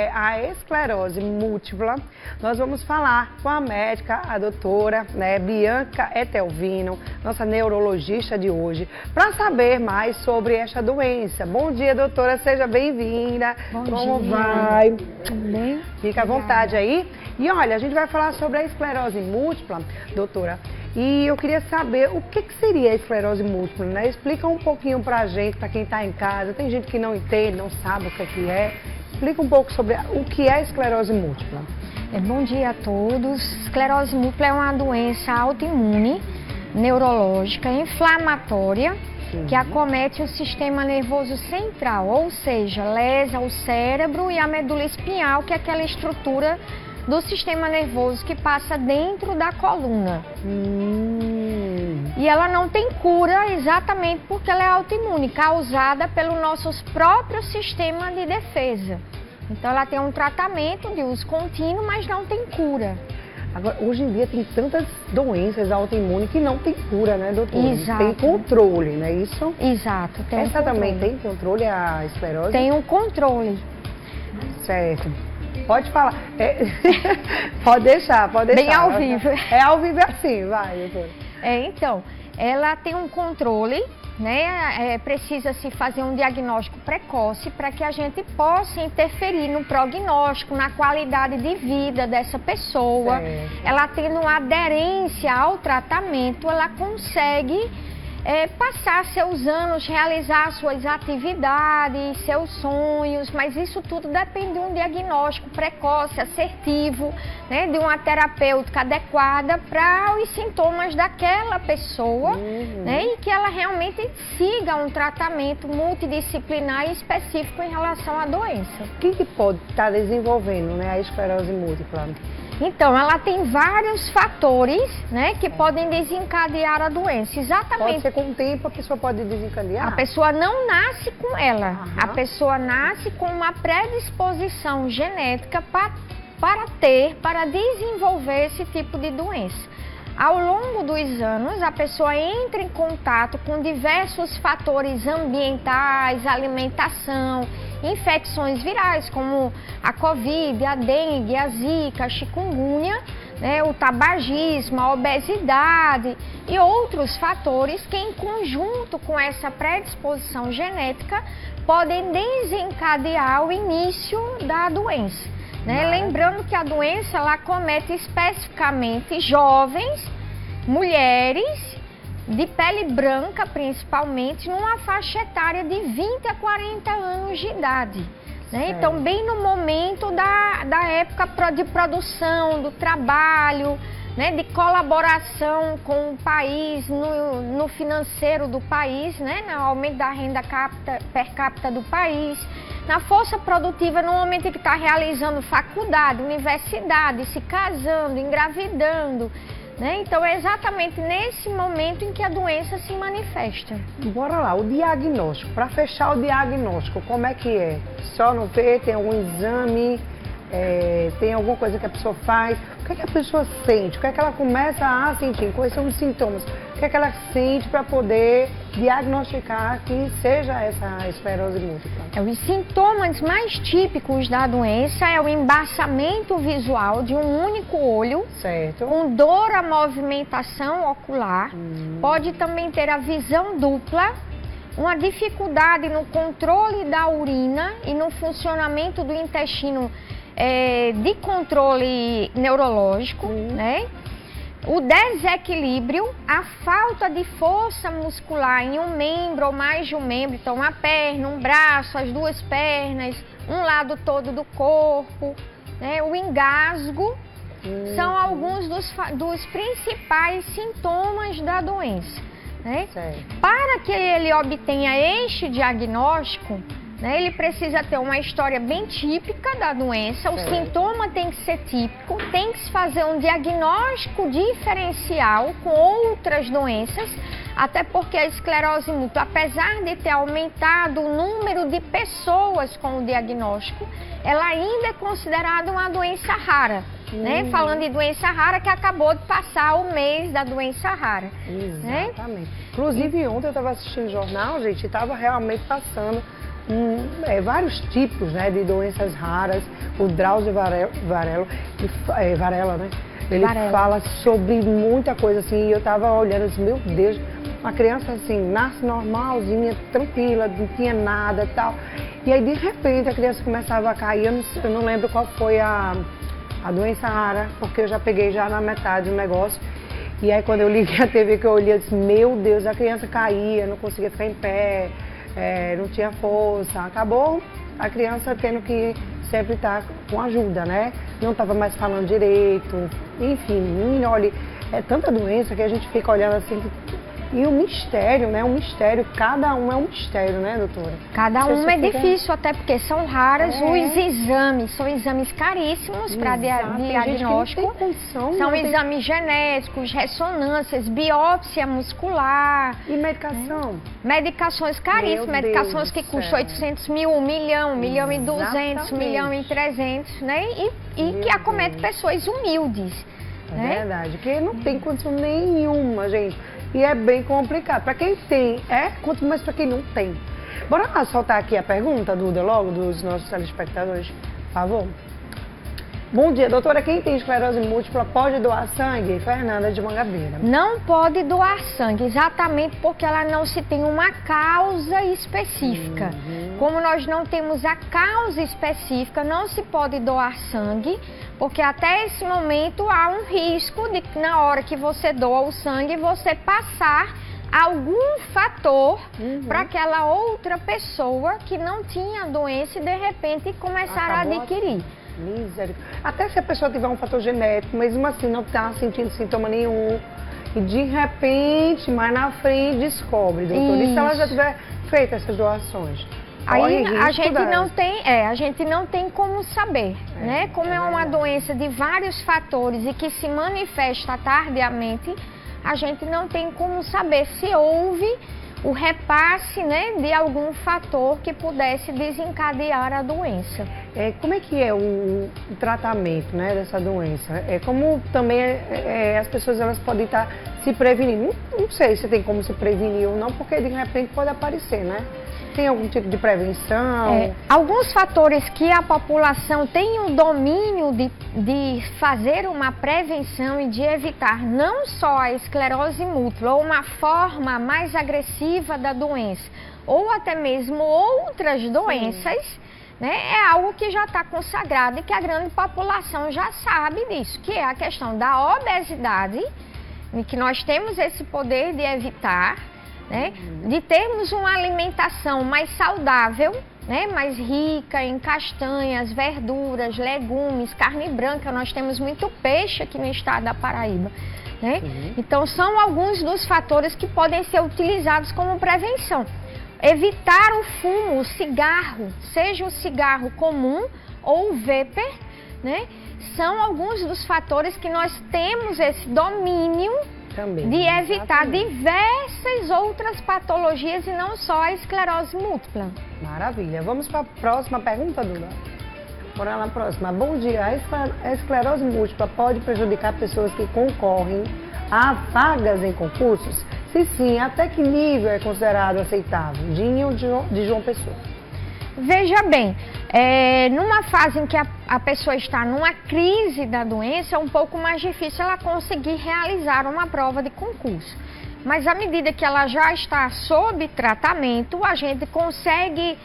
é a esclerose múltipla, nós vamos falar com a médica, a doutora, né, Bianca Etelvino, nossa neurologista de hoje, para saber mais sobre esta doença. Bom dia, doutora, seja bem-vinda. Como vai? Tudo bem? Fica à vontade aí. E olha, a gente vai falar sobre a esclerose múltipla, doutora. E eu queria saber o que seria a esclerose múltipla, né? Explica um pouquinho pra gente, pra quem tá em casa. Tem gente que não entende, não sabe o que é. Explica um pouco sobre o que é a esclerose múltipla. Bom dia a todos. Esclerose múltipla é uma doença autoimune, neurológica, inflamatória, que acomete o sistema nervoso central, ou seja, lesa o cérebro e a medula espinhal, que é aquela estrutura do sistema nervoso que passa dentro da coluna. E ela não tem cura exatamente porque ela é autoimune, causada pelo nosso próprio sistema de defesa. Então ela tem um tratamento de uso contínuo, mas não tem cura. Agora, hoje em dia tem tantas doenças autoimunes que não tem cura, né, doutora? Exato. Tem controle, não é isso? Exato. Tem Essa também tem controle, a esclerose? Tem um controle. Certo. Pode falar. Pode deixar, pode deixar. Bem ao vivo. É ao vivo assim, vai, doutora. Então, ela tem um controle, né? Precisa se fazer um diagnóstico precoce para que a gente possa interferir no prognóstico, na qualidade de vida dessa pessoa. Ela tendo aderência ao tratamento, ela consegue passar seus anos, realizar suas atividades, seus sonhos, mas isso tudo depende de um diagnóstico precoce, assertivo, né, de uma terapêutica adequada para os sintomas daquela pessoa, né, e que ela realmente siga um tratamento multidisciplinar e específico em relação à doença. O que pode estar desenvolvendo, né, a esclerose múltipla? Então, ela tem vários fatores, né, que podem desencadear a doença. Exatamente. Pode ser com o tempo, a pessoa pode desencadear? A pessoa não nasce com ela. A pessoa nasce com uma predisposição genética para desenvolver esse tipo de doença. Ao longo dos anos, a pessoa entra em contato com diversos fatores ambientais, alimentação, infecções virais, como a Covid, a dengue, a zika, a chikungunya, né, o tabagismo, a obesidade e outros fatores que, em conjunto com essa predisposição genética, podem desencadear o início da doença. Né? Lembrando que a doença ela acomete especificamente jovens, mulheres, de pele branca principalmente, numa faixa etária de 20 a 40 anos de idade. Né? Então, bem no momento da época de produção, do trabalho, né? De colaboração com o país, no financeiro do país, né? No aumento da renda per capita do país, na força produtiva, no momento em que está realizando faculdade, universidade, se casando, engravidando. Né? Então é exatamente nesse momento em que a doença se manifesta. Bora lá, o diagnóstico. Para fechar o diagnóstico, como é que é? Só no ver, tem algum exame, tem alguma coisa que a pessoa faz? O que é que a pessoa sente? O que é que ela começa a sentir? Quais são os sintomas? O que é que ela sente para poder diagnosticar que seja essa esclerose múltipla? Os sintomas mais típicos da doença é o embaçamento visual de um único olho, certo, com dor à movimentação ocular. Pode também ter a visão dupla, uma dificuldade no controle da urina e no funcionamento do intestino de controle neurológico, né? O desequilíbrio, a falta de força muscular em um membro ou mais de um membro, então uma perna, um braço, as duas pernas, um lado todo do corpo, né? O engasgo, são alguns dos principais sintomas da doença. Né? Para que ele obtenha este diagnóstico, né, ele precisa ter uma história bem típica da doença, o sintoma tem que ser típico, tem que se fazer um diagnóstico diferencial com outras doenças, até porque a esclerose múltipla, apesar de ter aumentado o número de pessoas com o diagnóstico, ela ainda é considerada uma doença rara. Né? Falando de doença rara, que acabou de passar o mês da doença rara. Exatamente. Né? Inclusive, ontem eu estava assistindo o jornal, gente, e estava realmente passando vários tipos, né, de doenças raras. O Drauzio Varela, né? Ele fala sobre muita coisa assim, e eu tava olhando assim, meu Deus, uma criança assim, nasce normalzinha, tranquila, não tinha nada e tal. E aí de repente a criança começava a cair, eu não lembro qual foi a doença rara, porque eu já peguei já na metade do negócio. E aí quando eu liguei a TV que eu olhei, eu disse, meu Deus, a criança caía, não conseguia ficar em pé, não tinha força. Acabou a criança tendo que sempre estar com ajuda, né? Não estava mais falando direito, enfim, olha, é tanta doença que a gente fica olhando assim. E o mistério, né? Um mistério, cada um é um mistério, né, doutora? Cada um é difícil, até porque são raros os exames, são exames caríssimos para diagnóstico. São exames genéticos, ressonâncias, biópsia muscular. E medicação? Medicações caríssimas, medicações que custam 800 mil, 1 milhão, 1 milhão e 200, 1 milhão e 300, né? E que acometem pessoas humildes. É verdade, que não tem condição nenhuma, gente. E é bem complicado. Para quem tem, quanto mais para quem não tem. Bora lá soltar aqui a pergunta, Duda, logo, dos nossos telespectadores, por favor. Bom dia, doutora. Quem tem esclerose múltipla pode doar sangue? Fernanda de Mangabeira. Não pode doar sangue, exatamente porque ela não se tem uma causa específica. Como nós não temos a causa específica, não se pode doar sangue, porque até esse momento há um risco de que na hora que você doa o sangue, você passar algum fator para aquela outra pessoa que não tinha a doença e de repente começar a adquirir. Misericórdia. Até se a pessoa tiver um fator genético, mesmo assim não está sentindo sintoma nenhum, e de repente, mais na frente, descobre, doutor. E se ela já tiver feito essas doações? Aí a gente não tem como saber, né? Como é uma doença de vários fatores e que se manifesta tardiamente, a gente não tem como saber se houve o repasse, né, de algum fator que pudesse desencadear a doença. Como é que é o tratamento, né, dessa doença? Como também as pessoas elas podem estar se prevenindo. Não sei se tem como se prevenir ou não, porque de repente pode aparecer, né? Tem algum tipo de prevenção? Alguns fatores que a população tem o domínio de fazer uma prevenção e de evitar não só a esclerose múltipla ou uma forma mais agressiva da doença, ou até mesmo outras doenças, né, é algo que já está consagrado e que a grande população já sabe disso, que é a questão da obesidade, e que nós temos esse poder de evitar, né, de termos uma alimentação mais saudável, né, mais rica em castanhas, verduras, legumes, carne branca. Nós temos muito peixe aqui no estado da Paraíba, né? Então são alguns dos fatores que podem ser utilizados como prevenção. Evitar o fumo, o cigarro, seja o cigarro comum ou o vapor, né? São alguns dos fatores que nós temos esse domínio também, de evitar diversas outras patologias e não só a esclerose múltipla. Maravilha. Vamos para a próxima pergunta, Duda? Bora lá na próxima. Bom dia. A esclerose múltipla pode prejudicar pessoas que concorrem a vagas em concursos? Se sim, até que nível é considerado aceitável? Dinho de João Pessoa. Veja bem, numa fase em que a pessoa está numa crise da doença, é um pouco mais difícil ela conseguir realizar uma prova de concurso. Mas à medida que ela já está sob tratamento, a gente consegue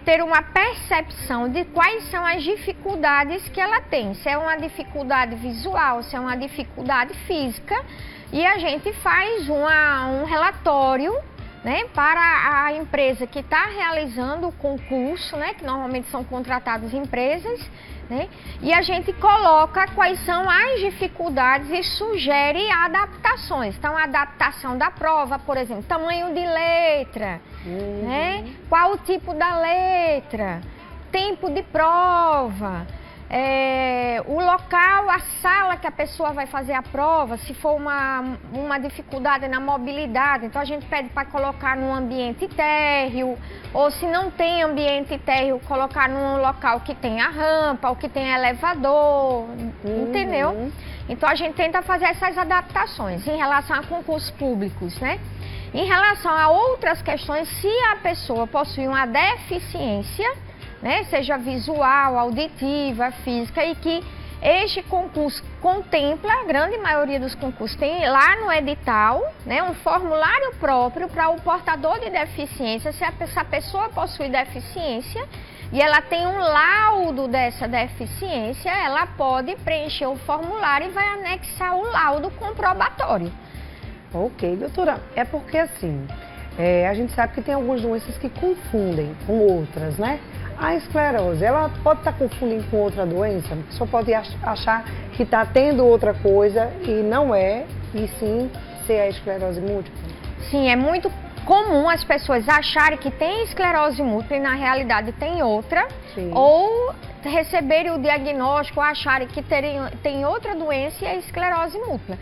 ter uma percepção de quais são as dificuldades que ela tem. Se é uma dificuldade visual, se é uma dificuldade física, e a gente faz um relatório, né, para a empresa que está realizando o concurso, né, que normalmente são contratadas empresas, né, e a gente coloca quais são as dificuldades e sugere adaptações. Então, a adaptação da prova, por exemplo, tamanho de letra, né, qual o tipo da letra, tempo de prova, o local, a sala que a pessoa vai fazer a prova, se for uma dificuldade na mobilidade, então a gente pede para colocar num ambiente térreo, ou se não tem ambiente térreo, colocar num local que tenha rampa, ou que tenha elevador, entendeu? Então a gente tenta fazer essas adaptações em relação a concursos públicos, né? Em relação a outras questões, se a pessoa possui uma deficiência, né, seja visual, auditiva, física, e que este concurso contempla, a grande maioria dos concursos tem lá no edital, né, um formulário próprio para o portador de deficiência. Se essa pessoa possui deficiência e ela tem um laudo dessa deficiência, ela pode preencher o formulário e vai anexar o laudo comprobatório. Ok, doutora, é porque assim, a gente sabe que tem algumas doenças que confundem com outras, né? A esclerose, ela pode estar confundindo com outra doença? A pessoa pode achar que está tendo outra coisa e não é, e sim ser a esclerose múltipla? Sim, é muito comum as pessoas acharem que tem esclerose múltipla e na realidade tem outra, sim, ou receberem o diagnóstico, acharem que tem outra doença e é esclerose múltipla.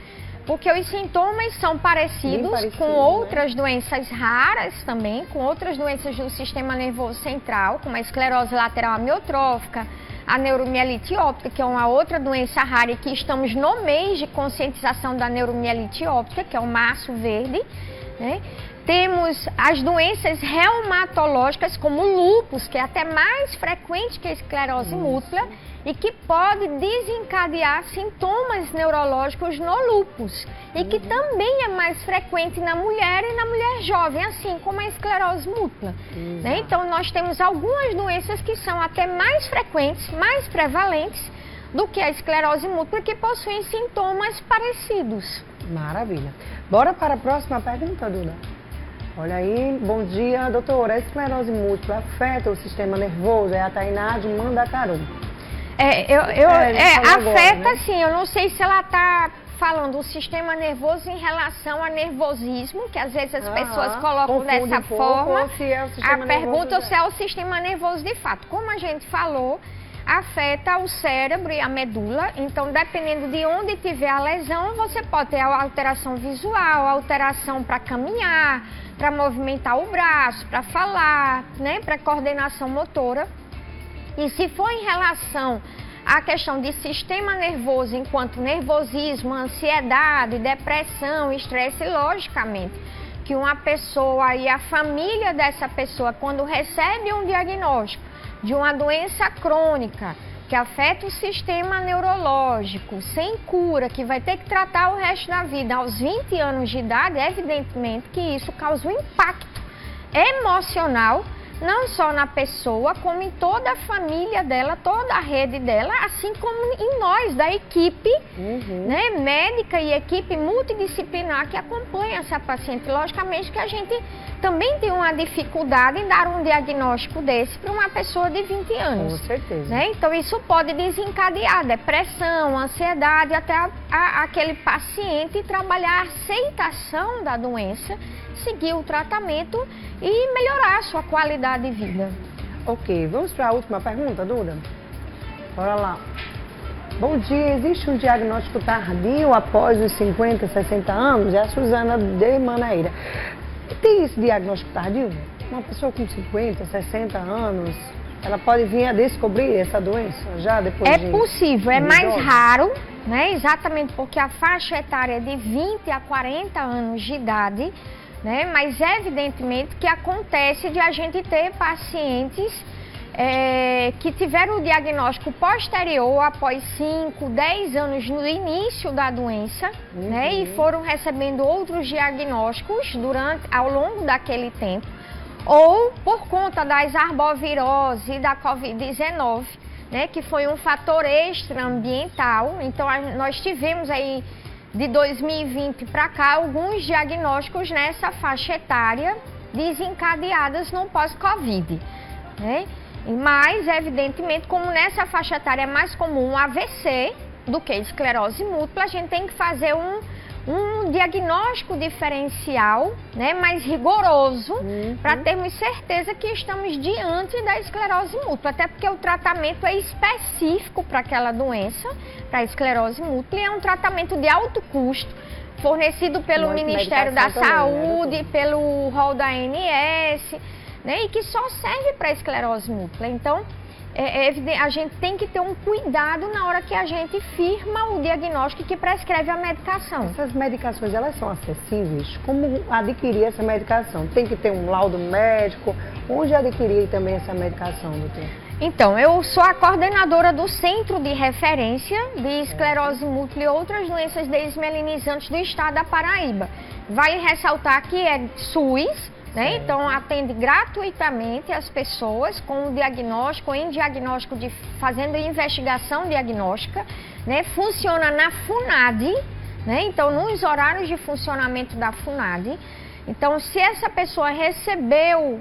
Porque os sintomas são parecidos com outras, né, doenças raras também, com outras doenças do sistema nervoso central, como a esclerose lateral amiotrófica, a neuromielite óptica, que é uma outra doença rara e que estamos no mês de conscientização da neuromielite óptica, que é o março verde, né? Temos as doenças reumatológicas, como o lúpus, que é até mais frequente que a esclerose múltipla e que pode desencadear sintomas neurológicos no lúpus e que também é mais frequente na mulher e na mulher jovem, assim como a esclerose múltipla. Né? Então, nós temos algumas doenças que são até mais frequentes, mais prevalentes do que a esclerose múltipla, que possuem sintomas parecidos. Maravilha. Bora para a próxima pergunta, Duda. Olha aí, bom dia, doutora. A esclerose múltipla afeta o sistema nervoso? É a Tainá de Mandacaru. Afeta, agora, né? Sim. Eu não sei se ela está falando o sistema nervoso em relação ao nervosismo, que às vezes as pessoas colocam dessa forma. Ou se é o sistema a pergunta é se é o sistema nervoso de fato. Como a gente falou, afeta o cérebro e a medula, então dependendo de onde tiver a lesão, você pode ter alteração visual, alteração para caminhar, para movimentar o braço, para falar, né, para coordenação motora. E se for em relação à questão de sistema nervoso, enquanto nervosismo, ansiedade, depressão, estresse, logicamente, que uma pessoa e a família dessa pessoa, quando recebe um diagnóstico de uma doença crônica que afeta o sistema neurológico, sem cura, que vai ter que tratar o resto da vida aos 20 anos de idade, evidentemente que isso causa um impacto emocional, não só na pessoa, como em toda a família dela, toda a rede dela, assim como em nós, da equipe né, médica e equipe multidisciplinar que acompanha essa paciente. Logicamente que a gente também tem uma dificuldade em dar um diagnóstico desse para uma pessoa de 20 anos. Com certeza. Né? Então isso pode desencadear depressão, ansiedade, até aquele paciente trabalhar a aceitação da doença, seguir o tratamento e melhorar a sua qualidade de vida. Ok, vamos para a última pergunta, Duda? Bora lá. Bom dia, existe um diagnóstico tardio após os 50, 60 anos? É a Suzana de Manaíra. Tem esse diagnóstico tardio? Uma pessoa com 50, 60 anos, ela pode vir a descobrir essa doença já depois de... É possível, é mais raro, né? Exatamente porque a faixa etária é de 20 a 40 anos de idade, né? Mas evidentemente que acontece de a gente ter pacientes que tiveram o diagnóstico posterior, após 5, 10 anos no início da doença, né? E foram recebendo outros diagnósticos ao longo daquele tempo, ou por conta das arbovirose e da Covid-19, né? Que foi um fator extraambiental. Então nós tivemos aí de 2020 para cá alguns diagnósticos nessa faixa etária desencadeadas no pós-Covid, né? Mas, evidentemente, como nessa faixa etária é mais comum um AVC do que esclerose múltipla, a gente tem que fazer um diagnóstico diferencial, né, mais rigoroso, para termos certeza que estamos diante da esclerose múltipla, até porque o tratamento é específico para aquela doença, para a esclerose múltipla, e é um tratamento de alto custo, fornecido pelo Ministério da Saúde, também, né, pelo rol da ANS, né, e que só serve para a esclerose múltipla. Então, a gente tem que ter um cuidado na hora que a gente firma o diagnóstico que prescreve a medicação. Essas medicações, elas são acessíveis? Como adquirir essa medicação? Tem que ter um laudo médico? Onde adquirir também essa medicação, doutor? Então, eu sou a coordenadora do Centro de Referência de Esclerose Múltipla e outras doenças desmielinizantes do estado da Paraíba. Vale ressaltar que é SUS, né? Então, atende gratuitamente as pessoas com o diagnóstico, fazendo investigação diagnóstica, né? Funciona na FUNAD, né? Então, nos horários de funcionamento da FUNAD. Então, se essa pessoa recebeu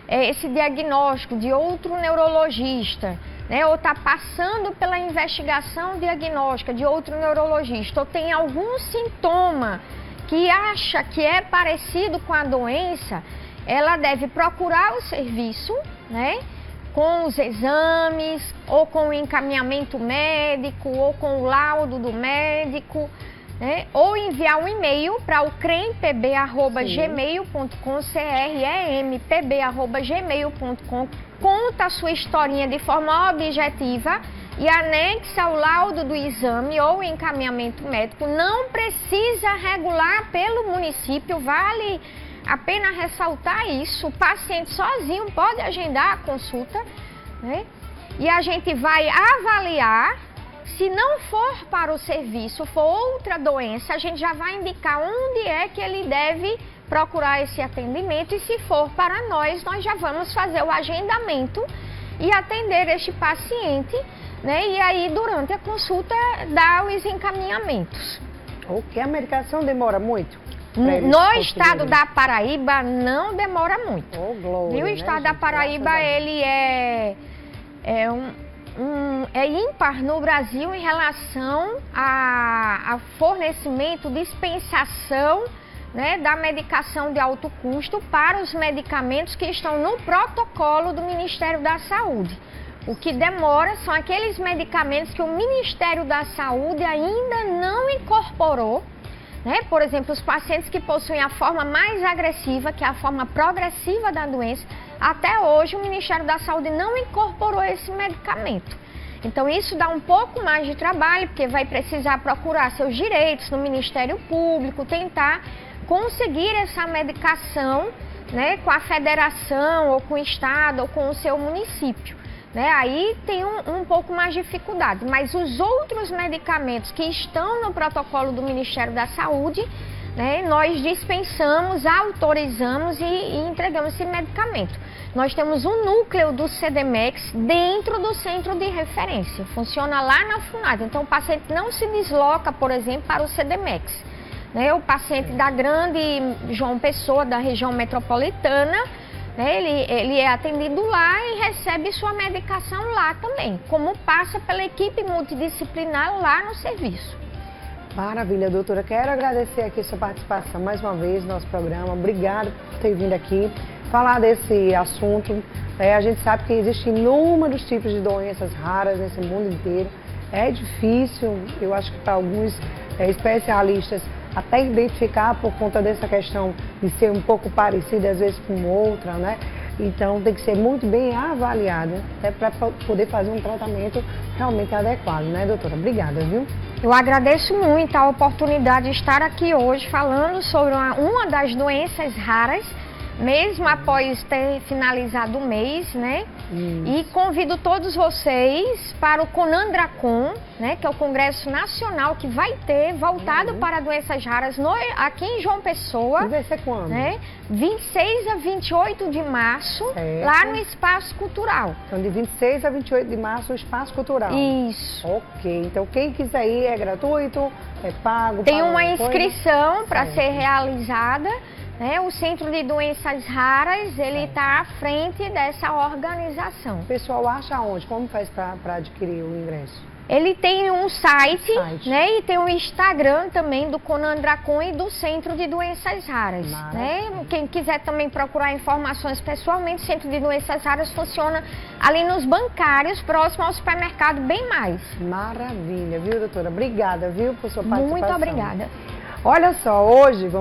esse diagnóstico de outro neurologista, né? Ou está passando pela investigação diagnóstica de outro neurologista, ou tem algum sintoma que acha que é parecido com a doença, ela deve procurar o serviço, né, com os exames, ou com o encaminhamento médico, ou com o laudo do médico, né, ou enviar um e-mail para o crempb@gmail.com, crempb@gmail.com, conta a sua historinha de forma objetiva e anexa o laudo do exame ou encaminhamento médico. Não precisa regular pelo município, vale a pena ressaltar isso. O paciente sozinho pode agendar a consulta, né? E a gente vai avaliar. Se não for para o serviço, for outra doença, a gente já vai indicar onde é que ele deve procurar esse atendimento. E se for para nós já vamos fazer o agendamento e atender este paciente, né? E aí, durante a consulta, dar os encaminhamentos. Ok, a medicação demora muito? No estado da Paraíba, não demora muito. Oh, glória, o estado da Paraíba, ele é ímpar no Brasil em relação a fornecimento, dispensação, né, da medicação de alto custo para os medicamentos que estão no protocolo do Ministério da Saúde. O que demora são aqueles medicamentos que o Ministério da Saúde ainda não incorporou, né? Por exemplo, os pacientes que possuem a forma mais agressiva, que é a forma progressiva da doença, até hoje o Ministério da Saúde não incorporou esse medicamento. Então isso dá um pouco mais de trabalho, porque vai precisar procurar seus direitos no Ministério Público, tentar conseguir essa medicação, né, com a federação, ou com o estado, ou com o seu município. Né? Aí tem um pouco mais de dificuldade, mas os outros medicamentos que estão no protocolo do Ministério da Saúde, né, nós dispensamos, autorizamos e entregamos esse medicamento. Nós temos um núcleo do CDMEX dentro do centro de referência, funciona lá na FUNAD, então o paciente não se desloca, por exemplo, para o CDMEX. Né? O paciente da grande João Pessoa, da região metropolitana, ele é atendido lá e recebe sua medicação lá também, como passa pela equipe multidisciplinar lá no serviço. Maravilha, doutora. Quero agradecer aqui a sua participação mais uma vez no nosso programa. Obrigada por ter vindo aqui falar desse assunto. A gente sabe que existem inúmeros tipos de doenças raras nesse mundo inteiro. É difícil, eu acho que para alguns especialistas, até identificar por conta dessa questão de ser um pouco parecida às vezes com outra, né? Então tem que ser muito bem avaliada, até para poder fazer um tratamento realmente adequado, né, doutora? Obrigada, viu? Eu agradeço muito a oportunidade de estar aqui hoje falando sobre uma das doenças raras, mesmo após ter finalizado o mês, né? E convido todos vocês para o CONANDRACON, né? Que é o Congresso Nacional que vai ter, voltado para doenças raras, aqui em João Pessoa. E vai ser quando? Né? 26 a 28 de março, lá no Espaço Cultural. Então, de 26 a 28 de março, o Espaço Cultural. Isso. Ok, então quem quiser ir é gratuito, é pago? Tem uma inscrição para ser realizada. Né? O Centro de Doenças Raras, ele está à frente dessa organização. O pessoal acha onde? Como faz para adquirir o ingresso? Ele tem um site. Né? E tem um Instagram também do CONANDRACON e do Centro de Doenças Raras. Né? Quem quiser também procurar informações pessoalmente, o Centro de Doenças Raras funciona ali nos bancários, próximo ao supermercado Bem Mais. Maravilha, viu, doutora? Obrigada, viu, por sua participação. Muito obrigada. Olha só, hoje vamos